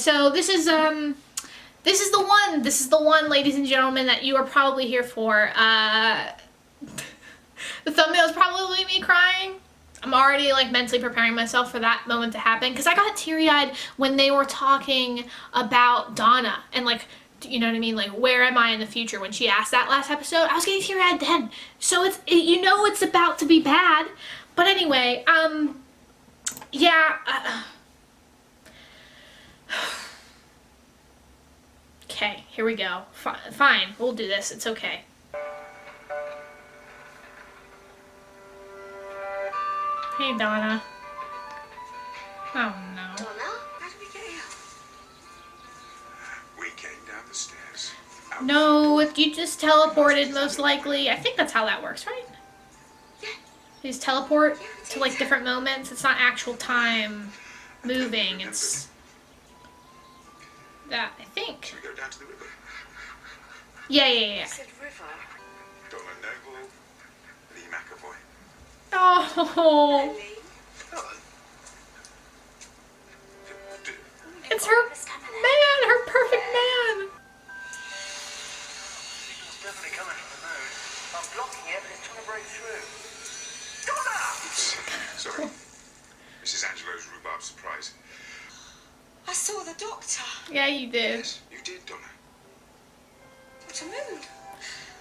so this is the one, ladies and gentlemen, that you are probably here for. The thumbnail is probably me crying. I'm already like mentally preparing myself for that moment to happen because I got teary-eyed when they were talking about Donna and like, you know what I mean? Like, where am I in the future? When she asked that last episode, I was getting teary-eyed then. So you know it's about to be bad. But anyway, yeah. Okay, here we go. Fine, we'll do this. It's okay. Hey, Donna. Oh, no. Donna? How did we get here? We came down the stairs. No, you just teleported, most likely. I think that's how that works, right? Yeah. You just teleport to, like, different moments. It's not actual time moving. It's that, I think. Should we go down to the river? Yeah. You said river. Donna Noble, Lee McAvoy. Oh. Ellie. It's her man, her perfect man. Signal's definitely coming from the moon. I'm blocking it, but it's trying to break through. Donna! Oops, sorry. Mrs. Angelo's rhubarb surprise. I saw the doctor. Yeah, you did. Yes, you did, Donna. What a moon.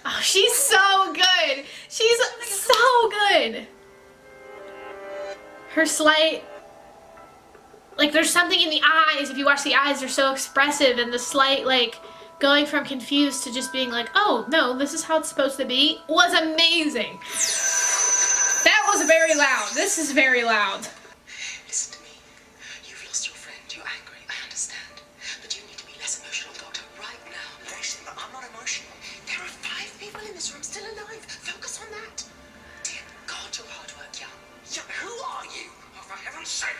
Oh, she's so good. She's so good. Her slight, like, there's something in the eyes. If you watch the eyes, they're so expressive, and the slight, like, going from confused to just being like, oh, no, this is how it's supposed to be, was amazing. That was very loud. This is very loud. Listen to me. You've lost your friend. You're angry. I understand. But you need to be less emotional, Doctor, right now. Listen, I'm not emotional. There are 5 people in this room still alive. Focus on that. Dear God, your hard work, young. Yeah, who are you? Oh, for heaven's sake!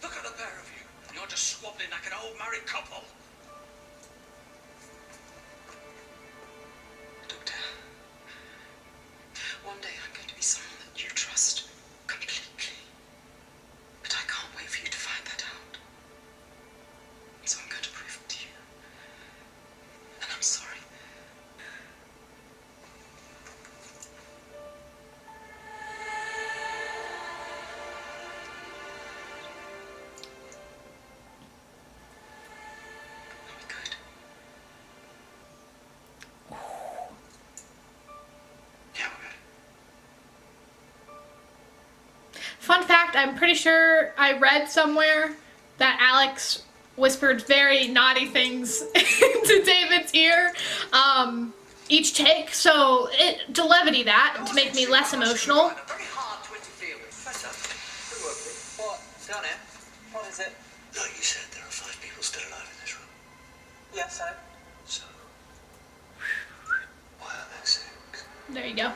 Look at the pair of you. You're just squabbling like an old married couple. Doctor, one day I'm going to be someone that you trust completely. But I can't wait for you to find that out. So I'm going to prove it to you. And I'm sorry. Are we good? Yeah, we're good. Fun fact, I'm pretty sure I read somewhere that Alex whispered very naughty things into David's ear each take, so to levity that, to make me less emotional. Very hard to interfere with. Professor, who was it? What? Down here? What is it? Like you said, there are 5 people still alive in this room. Yes, sir. So, why are there 6? There you go.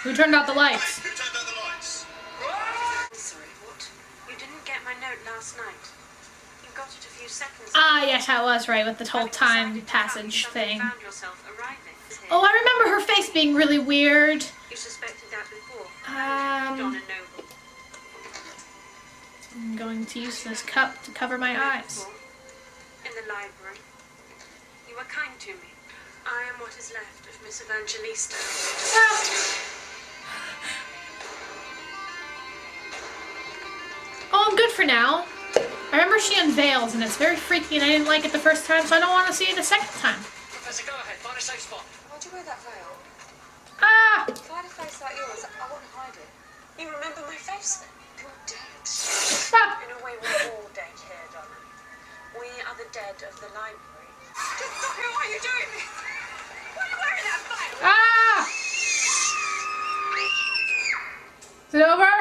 Who turned out the lights? Who turned out the lights? Sorry, what? You didn't get my note last night. You got it a few seconds ago. Ah, yes, I was right with the whole Having time decided to passage come, you thing. suddenly found yourself arriving. Oh, I remember her face being really weird. You suspected that before. Um, Donna Noble. I'm going to use this cup to cover my eyes. In the library. You were kind to me. I am what is left of Miss Evangelista. Oh, I'm good for now. I remember she unveils, and it's very freaky, and I didn't like it the first time, so I don't want to see it a second time. Professor, go ahead. Find a safe spot. Why'd you wear that veil? Ah! If I had a face like yours, I wouldn't hide it. You remember my face then? You're dead. Stop! In a way, we're all dead here, Donna. We are the dead of the library. Doctor, why are you doing this? Why are you wearing that veil? Ah! Is it over?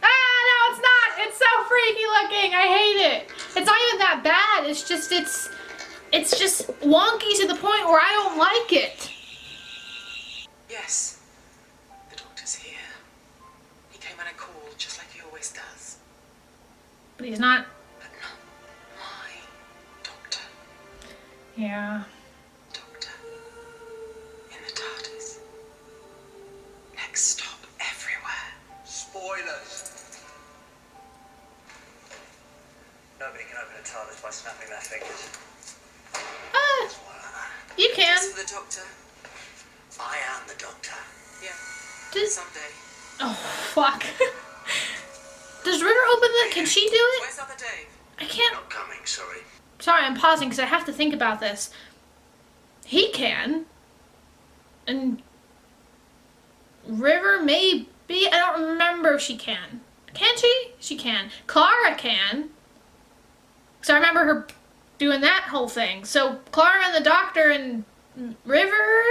Ah, no, it's not! It's so freaky looking! I hate it! It's not even that bad, it's just wonky to the point where I don't like it. Yes. The doctor's here. He came when I called, just like he always does. But he's not. But not my doctor. Yeah. Doctor. In the TARDIS. Next stop everywhere. Spoilers. Nobody can open a TARDIS by snapping their fingers. You can. Just for the doctor. I am the Doctor. Yeah. Does, Someday. oh, fuck. Does River open that? Can she do it? Where's other Dave? I can't. Not coming, sorry. Sorry, I'm pausing because I have to think about this. He can. And River maybe. I don't remember if she can. Can she? She can. Clara can. So I remember her doing that whole thing. So Clara and the Doctor and River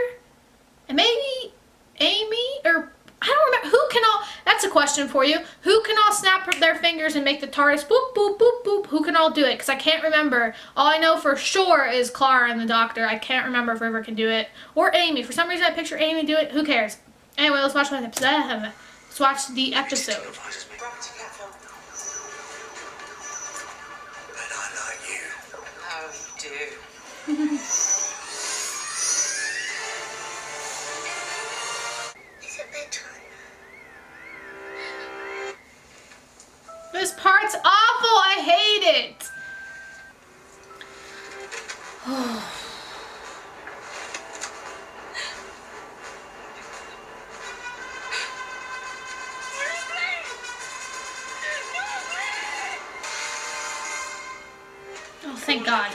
and maybe Amy, or I don't remember who can all. That's a question for you. Who can all snap their fingers and make the TARDIS boop boop boop boop? Who can all do it? Because I can't remember. All I know for sure is Clara and the Doctor. I can't remember if River can do it or Amy. For some reason I picture Amy do it. Who cares? Anyway, let's watch the episode. Let's watch the episode. Gravity platform. And I like you. Oh, you do. Is it bedtime? This part's awful. I hate it. Oh, thank God.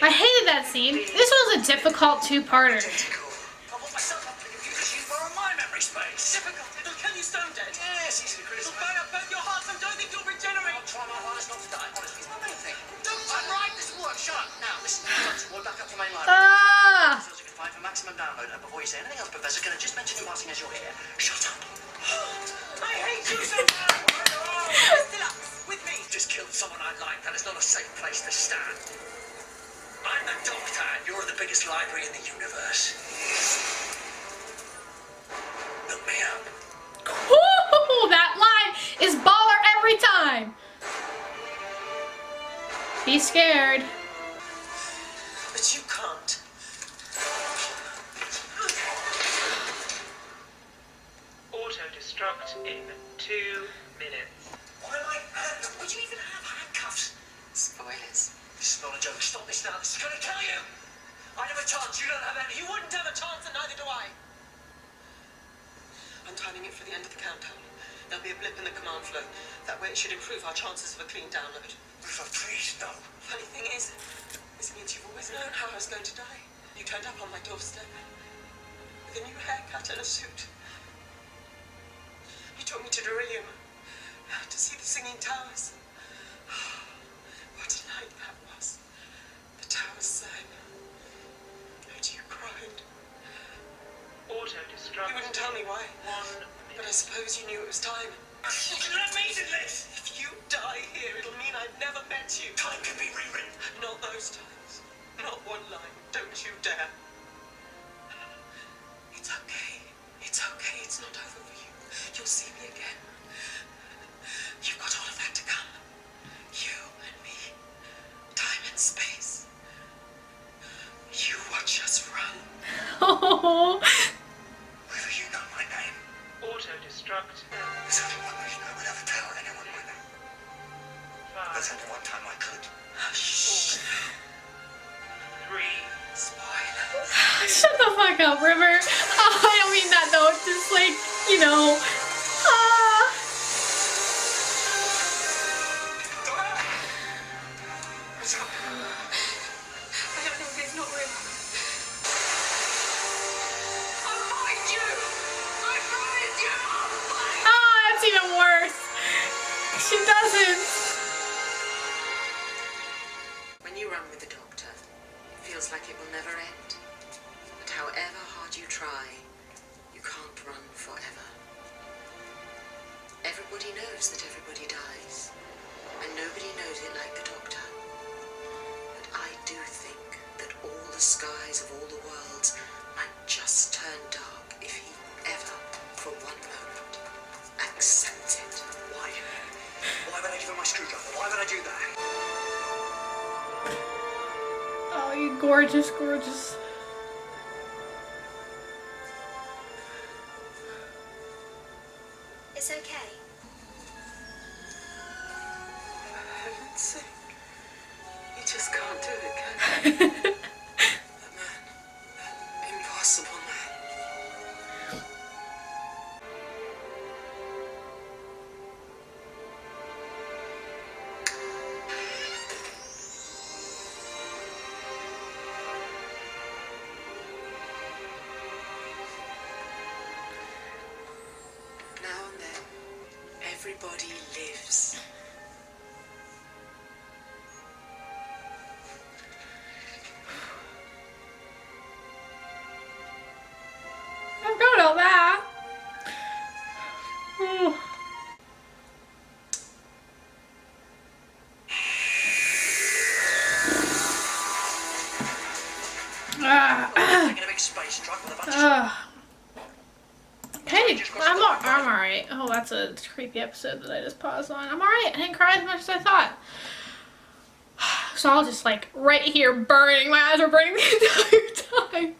I hated that scene. This was a difficult two-parter. I want myself up for you to use more of my memory space. Difficult. It'll kill you stone dead. Yes, easy to It'll criticize. burn up both your hearts and don't think you'll regenerate. I'll try my hardest not to die. Honestly, it's my main thing. Don't I'm right. This will work. Shut up. Now, listen. Torchwood, back up to main line. Ah! Episodes you can find for maximum download. And before you say anything else, Professor, can I just mention in passing as you're here? Shut up. I hate you so much. Still up with me. You just killed someone I like. That is not a safe place to stand. I'm the Doctor, and you're the biggest library in the universe. Look me up. Ooh, that line is baller every time. Be scared. But you can't. Auto-destruct in 2 minutes. Why am I handcuffed? Would you even have handcuffs? Spoilers. This is not a joke. Stop this now. This is going to kill you. I have a chance. You don't have any. You wouldn't have a chance, and neither do I. I'm timing it for the end of the countdown. There'll be a blip in the command flow. That way it should improve our chances of a clean download. River, please, no. Funny thing is, this means you've always known how I was going to die. You turned up on my doorstep with a new haircut and a suit. You took me to Beryllium to see the Singing Towers. What a night that was. The towers sang. And you cried. Auto-destruct. You wouldn't tell me why, 1 but I minute. suppose you knew it was time. Let me do this. If you die here, it'll mean I've never met you. Time can be rewritten. Not those times. Not one line. Don't you dare. It's okay. It's okay. It's not over for you. You'll see me again. You've got all of that to come. You and me. Time and space. You watch us run. Oh, River, you know my name. Auto-destruct. There's only one reason I would ever tell anyone my name. There's 5, only one time I could. Shh. 3, Spoilers. shut the fuck up, River. Oh, I don't mean that though. It's just like, you know. Ah. What's up? I don't know if it's not real. I'll find you! I promise you I'll find you! Ah, that's even worse. She doesn't. When you run with the Doctor, it feels like it will never end. But however hard you try, you can't run forever. Everybody knows that everybody dies, and nobody knows it like the Doctor. But I do think that all the skies of all the worlds might just turn dark if he ever, for one moment, accepts it. Why? Why would I give him my screwdriver? Why would I do that? Oh, you gorgeous, gorgeous. It's okay. For heaven's sake. just can't do it, can you? That man. That impossible man. Now and then, everybody lives. I've got all that. Ooh. Taking a big space truck with a bunch of Hey, I'm alright. Oh, that's a creepy episode that I just paused on. I'm alright. I didn't cry as much as I thought. So I'll just like right here burning. My eyes are burning the entire time.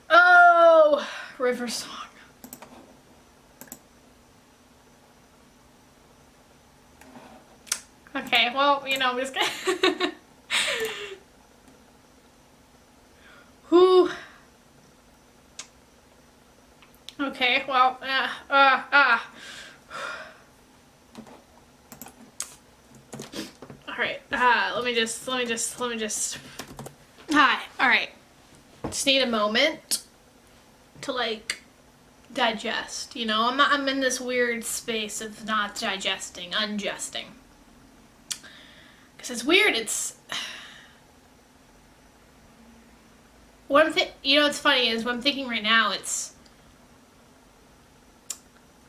Oh, River Song. Okay, well, you know, I'm just gonna... Whew. Okay, well, Alright, let me just... Hi, alright. Just need a moment to, like, digest, you know? I'm in this weird space of not digesting, ungesting. Because it's weird, it's... You know what's funny is what I'm thinking right now, it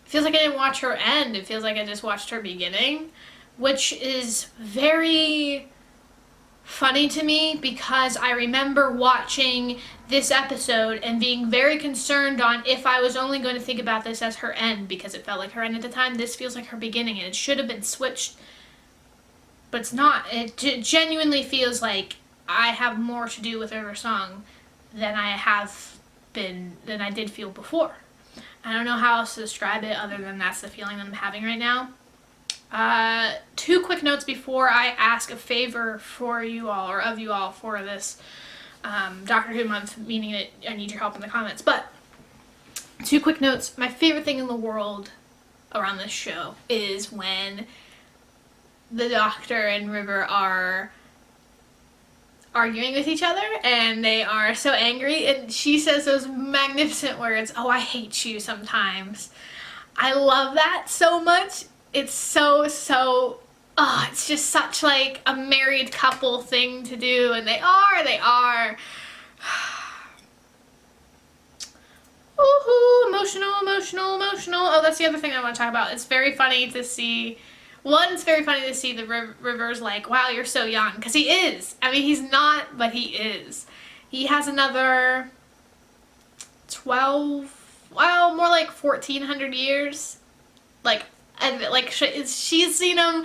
feels like I didn't watch her end. It feels like I just watched her beginning, which is very funny to me because I remember watching this episode and being very concerned on if I was only going to think about this as her end because it felt like her end at the time. This feels like her beginning and it should have been switched, but it's not. It genuinely feels like I have more to do with River Song than I did feel before. I don't know how else to describe it other than that's the feeling that I'm having right now. 2 quick notes before I ask a favor for you all, or of you all, for this Doctor Who month, meaning that I need your help in the comments. But 2 quick notes. My favorite thing in the world around this show is when the Doctor and River are arguing with each other and they are so angry and she says those magnificent words, "Oh, I hate you sometimes." I love that so much. It's so it's just such like a married couple thing to do, and they are woohoo, emotional. Oh, that's the other thing I want to talk about. It's very funny to see. One, it's very funny to see the River's like, wow, you're so young. Because he is. I mean, he's not, but he is. He has another 12, well, more like 1,400 years. Like she's seen him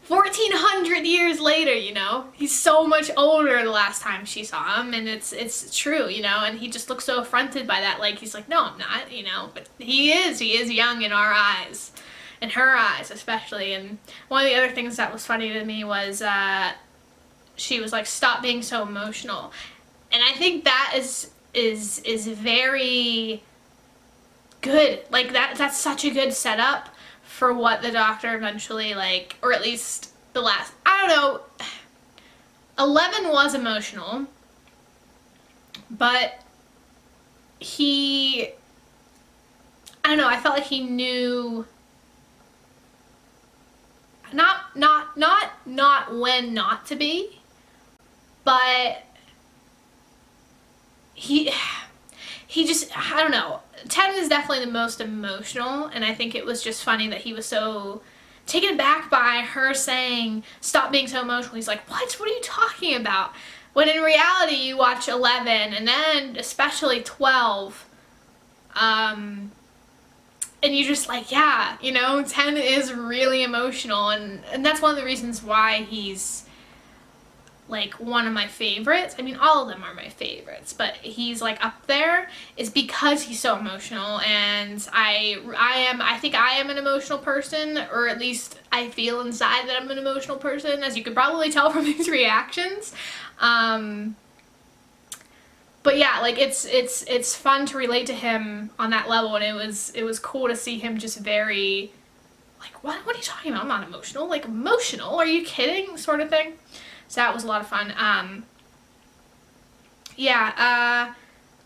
1,400 years later, you know? He's so much older the last time she saw him, and it's true, you know? And he just looks so affronted by that. Like, he's like, no, I'm not, you know? But he is young in our eyes. In her eyes, especially. And one of the other things that was funny to me was she was like, "Stop being so emotional," and I think that is very good. Like that's such a good setup for what the Doctor eventually, like, or at least the last, I don't know, 11 was emotional, but I don't know, I felt like he knew not when not to be, but he just, I don't know, 10 is definitely the most emotional, and I think it was just funny that he was so taken aback by her saying, "Stop being so emotional." He's like, what are you talking about? When in reality you watch 11 and then especially 12, and you're just like, yeah, you know, 10 is really emotional, and that's one of the reasons why he's like one of my favorites. I mean, all of them are my favorites, but he's like up there is because he's so emotional, and I think I am an emotional person, or at least I feel inside that I'm an emotional person, as you could probably tell from these reactions. But yeah, like it's fun to relate to him on that level, and it was cool to see him just very like, what are you talking about? I'm not emotional. Like, emotional? Are you kidding? Sort of thing. So that was a lot of fun. I'm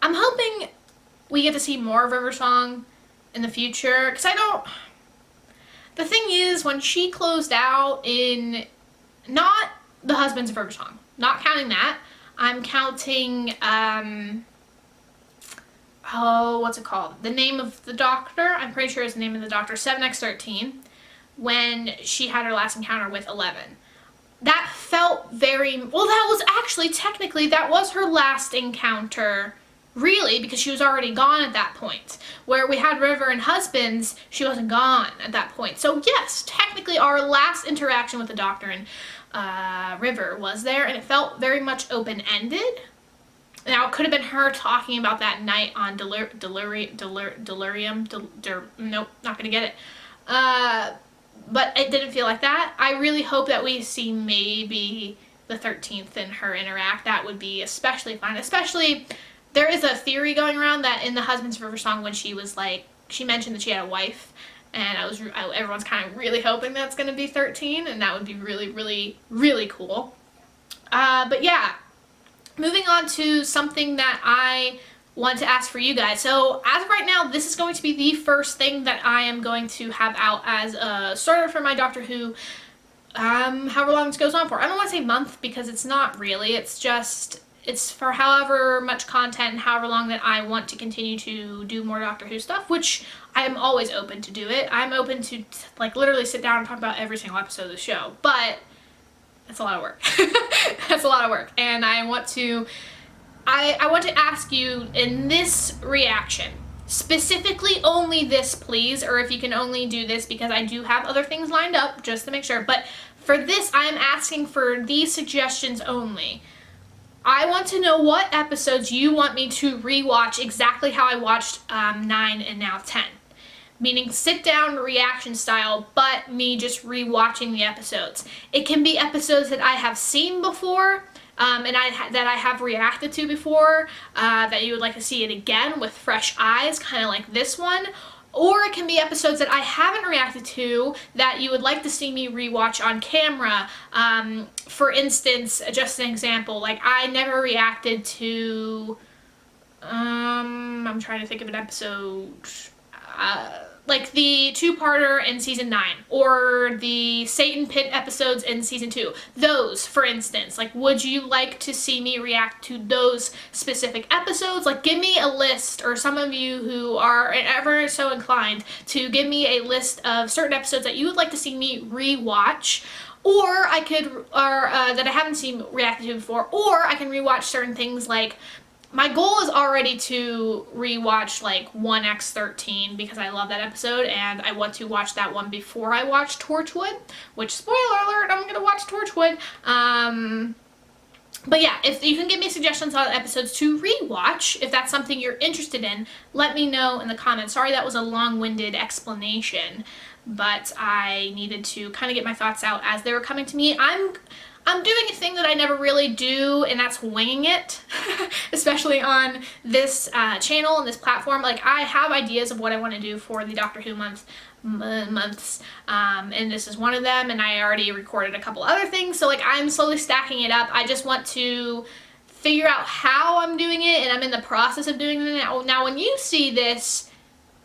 hoping we get to see more of River Song in the future, because the thing is, when she closed out in, not The Husbands of River Song, not counting that, I'm counting, what's it called? The Name of the Doctor, I'm pretty sure it's the Name of the Doctor, 7x13, when she had her last encounter with 11. That felt very, well, that was actually, technically, that was her last encounter, really, because she was already gone at that point. Where we had River and Husbands, she wasn't gone at that point. So yes, technically our last interaction with the Doctor and River was there, and it felt very much open-ended. Now, it could have been her talking about that night on Delirium, nope, not gonna get it. But it didn't feel like that. I really hope that we see maybe the 13th and her interact. That would be especially fun. Especially, there is a theory going around that in the Husbands of River Song, when she was like, she mentioned that she had a wife, and everyone's kind of really hoping that's going to be 13, and that would be really, really, really cool. But yeah, moving on to something that I want to ask for you guys. So as of right now, this is going to be the first thing that I am going to have out as a starter for my Doctor Who, however long this goes on for. I don't want to say month, because it's not really. It's just, it's for however much content and however long that I want to continue to do more Doctor Who stuff, which I am always open to do it. I'm open to like literally sit down and talk about every single episode of the show, but it's a lot of work. That's a lot of work, and I want to ask you in this reaction, specifically only this, please, or if you can only do this, because I do have other things lined up just to make sure, but for this, I am asking for these suggestions only. I want to know what episodes you want me to rewatch exactly how I watched 9 and now 10. Meaning sit down reaction style, but me just rewatching the episodes. It can be episodes that I have seen before, that I have reacted to before, that you would like to see it again with fresh eyes, kind of like this one. Or it can be episodes that I haven't reacted to that you would like to see me rewatch on camera. For instance, just an example, like I never reacted to, I'm trying to think of an episode, like the two-parter in season 9, or the Satan Pit episodes in season 2. Those, for instance, like, would you like to see me react to those specific episodes? Like, give me a list, or some of you who are ever so inclined to give me a list of certain episodes that you would like to see me rewatch. Or I could, that I haven't seen reacted to before, or I can rewatch certain things. Like, my goal is already to rewatch like 1x13, because I love that episode and I want to watch that one before I watch Torchwood, which, spoiler alert, I'm gonna watch Torchwood. But yeah, if you can give me suggestions on episodes to rewatch, if that's something you're interested in, let me know in the comments. Sorry that was a long-winded explanation, but I needed to kind of get my thoughts out as they were coming to me. I'm doing a thing that I never really do, and that's winging it, especially on this channel and this platform. Like, I have ideas of what I want to do for the Doctor Who months, and this is one of them, and I already recorded a couple other things, so like I'm slowly stacking it up. I just want to figure out how I'm doing it, and I'm in the process of doing it now. When you see this,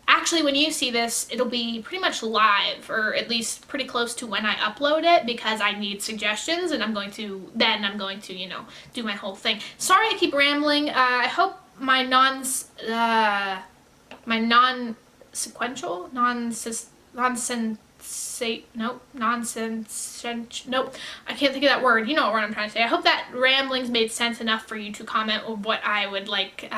actually, when you see this, it'll be pretty much live, or at least pretty close to when I upload it, because I need suggestions, and I'm going to, you know, do my whole thing. Sorry I keep rambling. I hope my non-sequential, nope, I can't think of that word. You know what I'm trying to say. I hope that ramblings made sense enough for you to comment on what I would like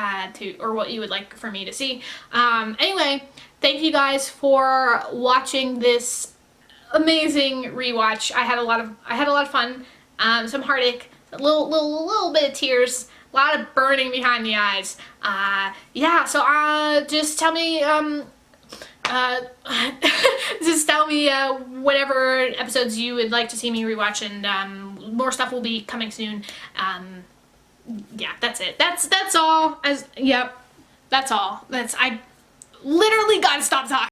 or what you would like for me to see. Anyway, thank you guys for watching this amazing rewatch. I had a lot of fun, some heartache, A little bit of tears, a lot of burning behind the eyes. Yeah, so just tell me, just tell me whatever episodes you would like to see me rewatch, and more stuff will be coming soon. Yeah, that's it. That's all. Yep, that's all. I literally gotta stop talking.